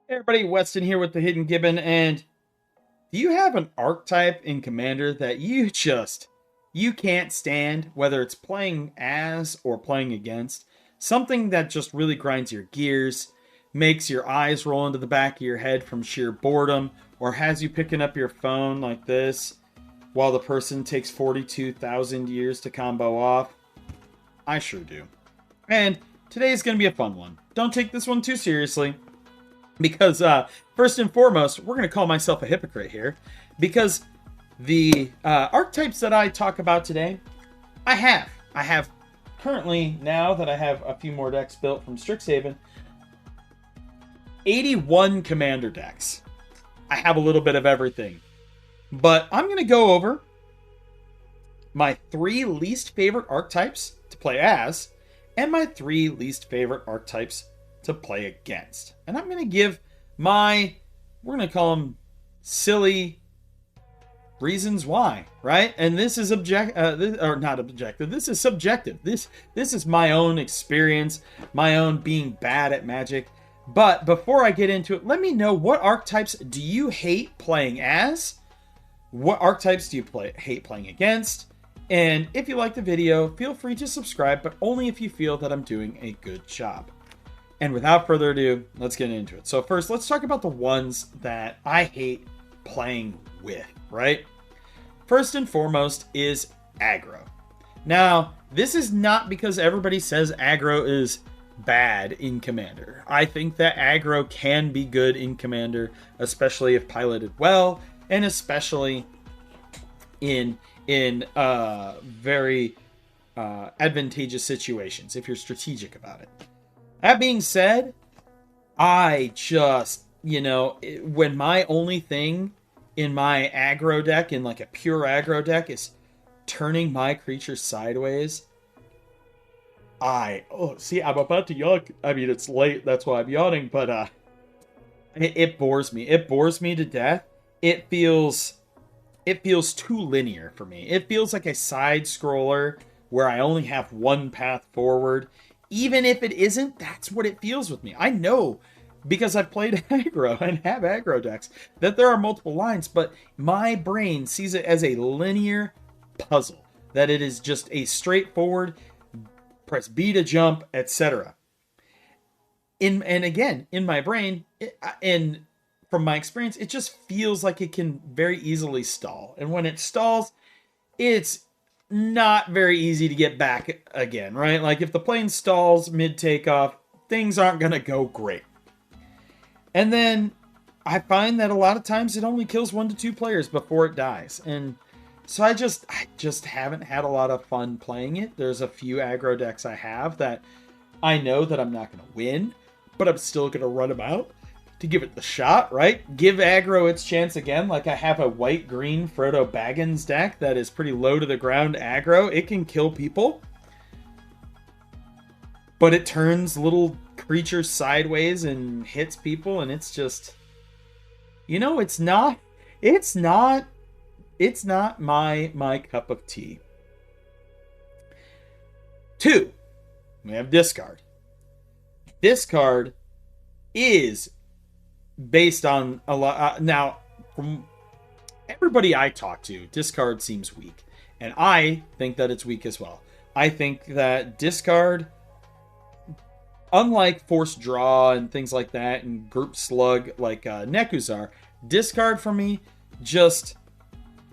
Hey everybody, Weston here with the Hidden Gibbon, and do you have an archetype in Commander that you can't stand, whether it's playing as or playing against? Something that just really grinds your gears, makes your eyes roll into the back of your head from sheer boredom, or has you picking up your phone like this while the person takes 42,000 years to combo off? I sure do. And today's going to be a fun one. Don't take this one too seriously. Because first and foremost, we're going to call myself a hypocrite here, because the archetypes that I talk about today, I have currently, now that I have a few more decks built from Strixhaven, 81 commander decks. I have a little bit of everything, but I'm going to go over my 3 least favorite archetypes to play as, and my 3 least favorite archetypes to play against. And I'm going to give we're going to call them silly reasons why, right? And this is not objective. This is subjective. This is my own experience, my own being bad at Magic. But before I get into it, let me know, what archetypes do you hate playing as? What archetypes do you hate playing against? And if you like the video, feel free to subscribe, but only if you feel that I'm doing a good job. And without further ado, let's get into it. So first, let's talk about the ones that I hate playing with, right? First and foremost is aggro. Now, this is not because everybody says aggro is bad in Commander. I think that aggro can be good in Commander, especially if piloted well, and especially in very advantageous situations, if you're strategic about it. That being said, I just, when my only thing in my aggro deck, in like a pure aggro deck, is turning my creature sideways, I'm about to yawn. I mean, it's late, that's why I'm yawning, but it bores me. It bores me to death. It feels too linear for me. It feels like a side scroller where I only have one path forward. Even if it isn't, that's what it feels with me. I know, because I've played aggro and have aggro decks, that there are multiple lines, but my brain sees it as a linear puzzle. That it is just a straightforward, press B to jump, etc. And again, in my brain, and from my experience, it just feels like it can very easily stall. And when it stalls, it's not very easy to get back again, right? Like if the plane stalls mid takeoff, things aren't going to go great. And then I find that a lot of times it only kills 1 to 2 players before it dies. And so I just haven't had a lot of fun playing it. There's a few aggro decks I have that I know that I'm not going to win, but I'm still going to run them out to give it the shot, right? Give aggro its chance again. Like I have a white-green Frodo Baggins deck that is pretty low to the ground aggro. It can kill people, but it turns little creatures sideways and hits people, and it's just, it's not my cup of tea. 2, we have discard. Discard is based on a lot. Now, from everybody I talk to, discard seems weak. And I think that it's weak as well. I think that discard, unlike force draw and things like that, and group slug like Nekuzar, discard for me,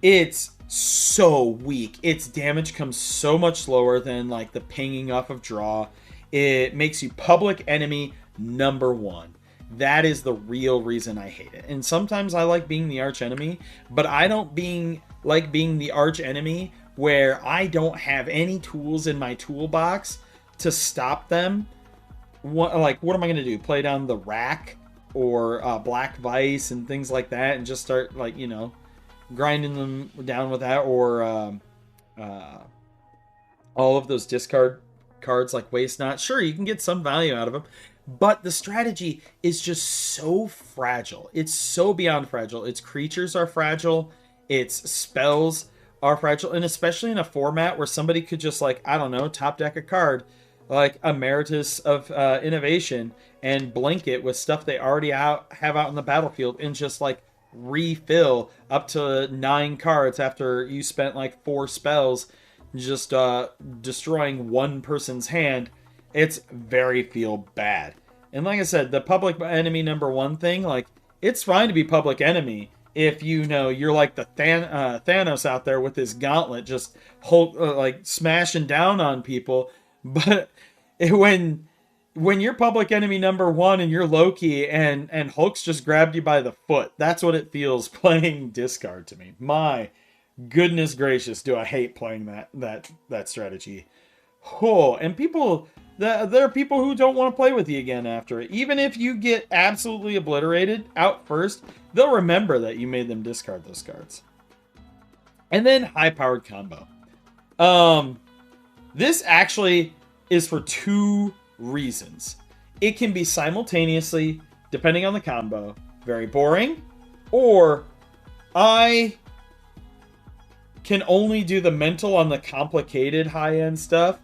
it's so weak. Its damage comes so much slower than like the pinging off of draw. It makes you public enemy number 1. That is the real reason I hate it. And sometimes I like being the arch enemy, but I don't like being the arch enemy where I don't have any tools in my toolbox to stop them. What am I going to do? Play down the rack or Black Vice and things like that and just start grinding them down with that, or all of those discard cards like Waste Not. Sure, you can get some value out of them, but the strategy is just so fragile. It's so beyond fragile. Its creatures are fragile. Its spells are fragile. And especially in a format where somebody could just, like, I don't know, top deck a card. like Emeritus of Innovation and blink it with stuff they already have out in the battlefield and just like refill up to 9 cards after you spent like 4 spells just destroying one person's hand. It's very feel bad. And like I said, the public enemy number 1 thing, like, it's fine to be public enemy if you know you're like the Thanos out there with his gauntlet just like smashing down on people. But when you're public enemy number 1 and you're Loki and Hulk's just grabbed you by the foot, that's what it feels playing discard to me. My goodness gracious, do I hate playing that strategy. Oh, and there are people who don't want to play with you again after it. Even if you get absolutely obliterated out first, they'll remember that you made them discard those cards. And then high-powered combo. This actually is for 2 reasons. It can be simultaneously, depending on the combo, very boring, or I can only do the mental on the complicated high-end stuff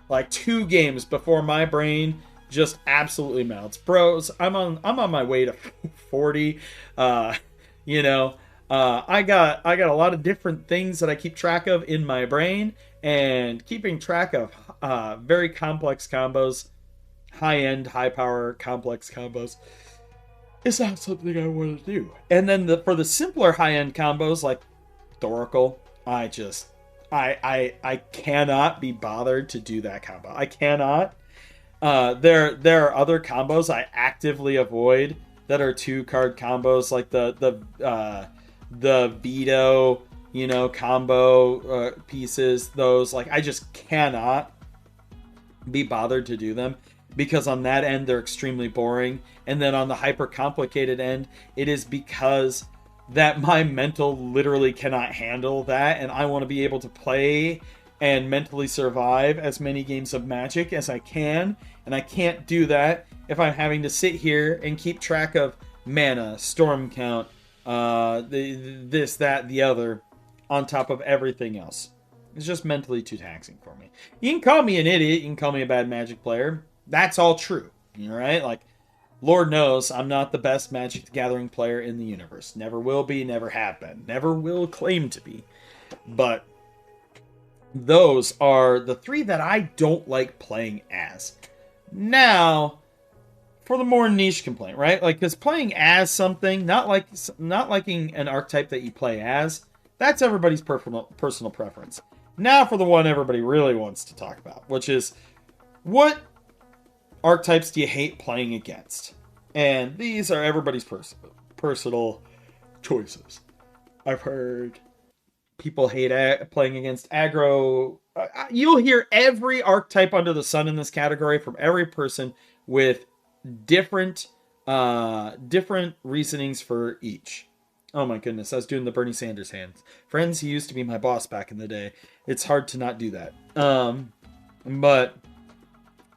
like 2 games before my brain just absolutely melts. Bros, I'm on my way to 40. I got a lot of different things that I keep track of in my brain, and keeping track of very complex combos, high-end, high-power, complex combos is not something I want to do. And then for the simpler high-end combos like Thoracle, I cannot be bothered to do that combo. I cannot. There are other combos I actively avoid that are 2-card combos, like the veto, combo pieces. Those, like, I just cannot be bothered to do them because on that end they're extremely boring, and then on the hyper complicated end, it is because that my mental literally cannot handle that, and I want to be able to play and mentally survive as many games of Magic as I can, and I can't do that if I'm having to sit here and keep track of mana, storm count, this, that, the other, on top of everything else. It's just mentally too taxing for me. You can call me an idiot, you can call me a bad Magic player. That's all true, right? Like, Lord knows I'm not the best Magic the Gathering player in the universe. Never will be, never have been. Never will claim to be. But those are the 3 that I don't like playing as. Now, for the more niche complaint, right? Like, because playing as something, not liking an archetype that you play as, that's everybody's personal preference. Now for the one everybody really wants to talk about, which is, what archetypes do you hate playing against? And these are everybody's personal choices. I've heard people hate playing against aggro. You'll hear every archetype under the sun in this category from every person with different reasonings for each. Oh my goodness, I was doing the Bernie Sanders hands. Friends, he used to be my boss back in the day. It's hard to not do that. But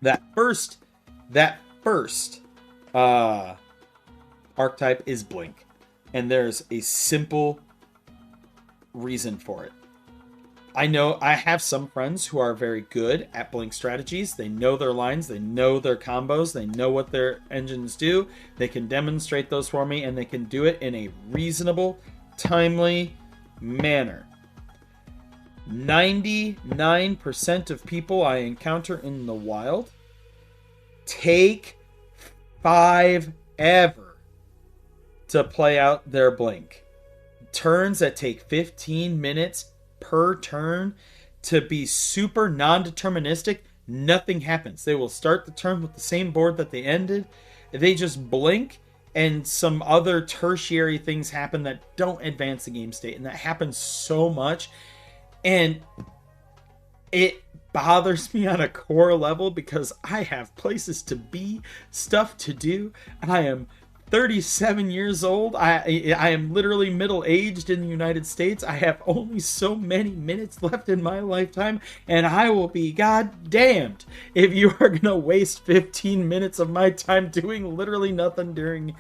that first archetype is Blink. And there's a simple reason for it. I know I have some friends who are very good at Blink strategies. They know their lines, they know their combos, they know what their engines do. They can demonstrate those for me, and they can do it in a reasonable, timely manner. 99% of people I encounter in the wild take 5 ever to play out their Blink. Turns that take 15 minutes per turn to be super non-deterministic. Nothing happens. They will start the turn with the same board that they ended. They just blink, and some other tertiary things happen that don't advance the game state, and that happens so much, and it bothers me on a core level because I have places to be, stuff to do. I am 37 years old. I am literally middle-aged in the United States. I have only so many minutes left in my lifetime, and I will be goddamned if you are going to waste 15 minutes of my time doing literally nothing during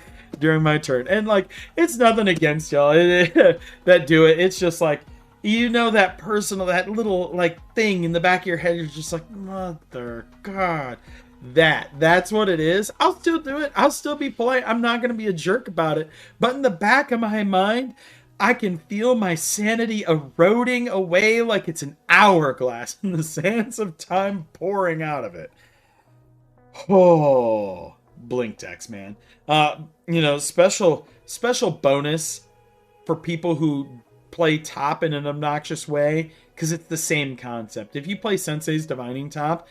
my turn. And, like, it's nothing against y'all that do it. It's just like, You know that personal, that little like thing in the back of your head, you're just like, mother God. That's what it is. I'll still do it. I'll still be polite. I'm not gonna be a jerk about it. But in the back of my mind, I can feel my sanity eroding away like it's an hourglass and the sands of time pouring out of it. Oh, blink text, man. Special bonus for people who play top in an obnoxious way, because it's the same concept. If you play Sensei's Divining Top,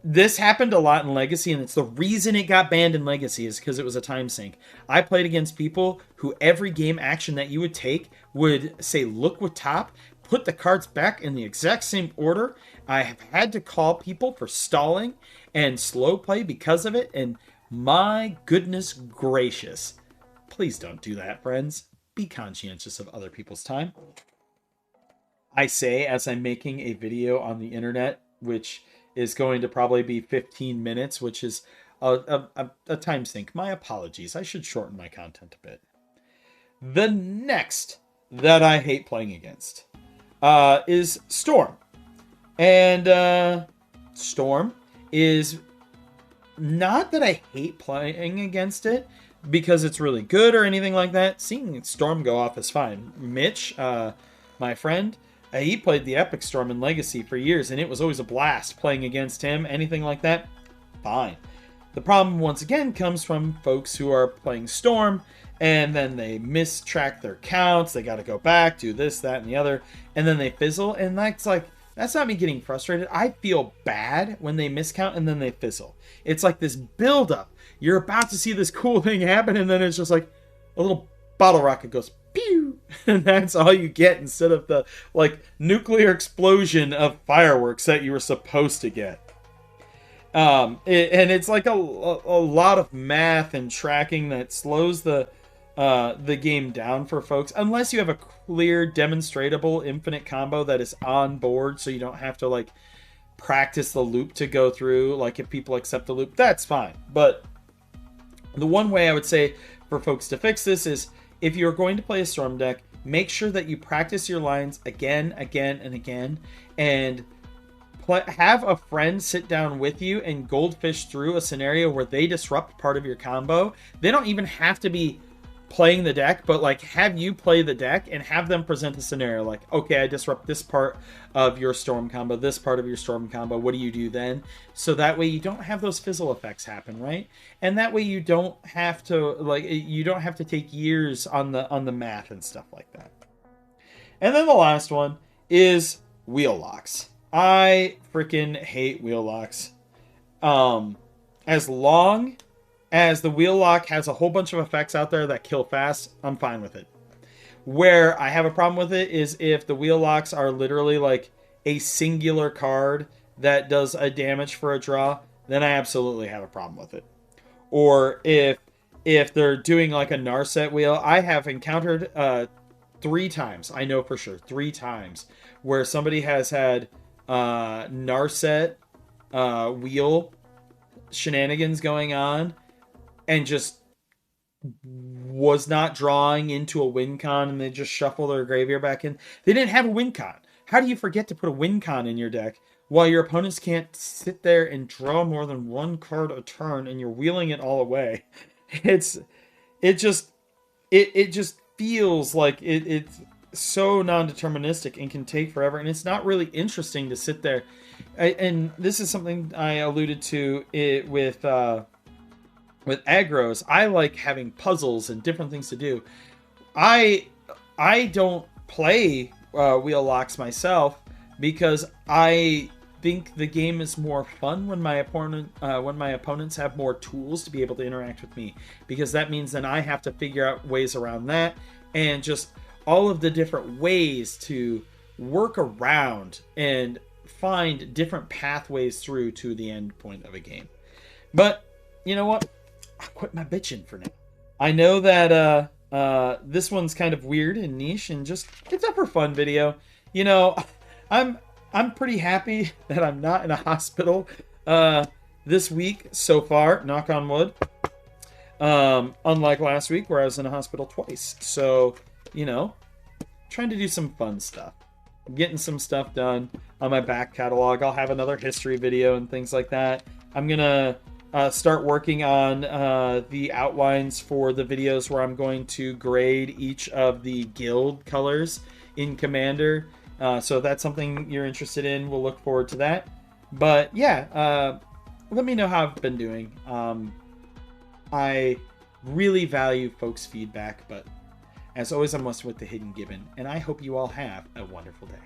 this happened a lot in Legacy, and it's the reason it got banned in Legacy is because it was a time sink. I played against people who every game action that you would take would say, look with top, put the cards back in the exact same order. I have had to call people for stalling and slow play because of it, and my goodness gracious. Please don't do that, friends. Be conscientious of other people's time. I say as I'm making a video on the internet, which is going to probably be 15 minutes, which is a time sink. My apologies. I should shorten my content a bit. The next that I hate playing against is Storm. And Storm is not that I hate playing against it, because it's really good or anything like that. Seeing Storm go off is fine. Mitch, my friend, he played the Epic Storm in Legacy for years, and it was always a blast playing against him. Anything like that, fine. The problem, once again, comes from folks who are playing Storm, and then they mistrack their counts. They got to go back, do this, that, and the other, and then they fizzle. And that's not me getting frustrated. I feel bad when they miscount and then they fizzle. It's like this buildup. You're about to see this cool thing happen, and then it's just like a little bottle rocket goes pew, and that's all you get instead of the like nuclear explosion of fireworks that you were supposed to get. And it's like a lot of math and tracking that slows the game down for folks, unless you have a clear, demonstrable infinite combo that is on board, so you don't have to like practice the loop to go through. Like if people accept the loop, that's fine. But the one way I would say for folks to fix this is, if you're going to play a Storm deck, make sure that you practice your lines again, and again, and have a friend sit down with you and goldfish through a scenario where they disrupt part of your combo. They don't even have to be playing the deck, but like have you play the deck and have them present a scenario like, okay, I disrupt this part of your Storm combo, this part of your Storm combo, what do you do then? So that way you don't have those fizzle effects happen, right? And that way you don't have to take years on the math and stuff like that. And then the last one is wheel locks. I freaking hate wheel locks. As long as the wheel lock has a whole bunch of effects out there that kill fast, I'm fine with it. Where I have a problem with it is if the wheel locks are literally like a singular card that does a damage for a draw, then I absolutely have a problem with it. Or if they're doing like a Narset wheel, I have encountered 3 times, I know for sure, 3 times, where somebody has had Narset wheel shenanigans going on, and just was not drawing into a win con, and they just shuffle their graveyard back in. They didn't have a win con. How do you forget to put a win con in your deck while your opponents can't sit there and draw more than 1 card a turn, and you're wheeling it all away? It just feels like it's so non-deterministic and can take forever, and it's not really interesting to sit there. And this is something I alluded to it with aggros. I like having puzzles and different things to do. I don't play wheel locks myself because I think the game is more fun when my opponents have more tools to be able to interact with me, because that means then I have to figure out ways around that, and just all of the different ways to work around and find different pathways through to the end point of a game. But you know what? I quit my bitching for now. I know that this one's kind of weird and niche, and just it's a for fun video. You know, I'm pretty happy that I'm not in a hospital this week so far, knock on wood. Unlike last week where I was in a hospital twice. So, you know, trying to do some fun stuff. getting some stuff done on my back catalog. I'll have another history video and things like that. I'm gonna start working on the outlines for the videos where I'm going to grade each of the guild colors in Commander. So if that's something you're interested in, we'll look forward to that. But yeah, let me know how I've been doing. I really value folks' feedback, but as always, I'm with the Hidden Gibbon, and I hope you all have a wonderful day.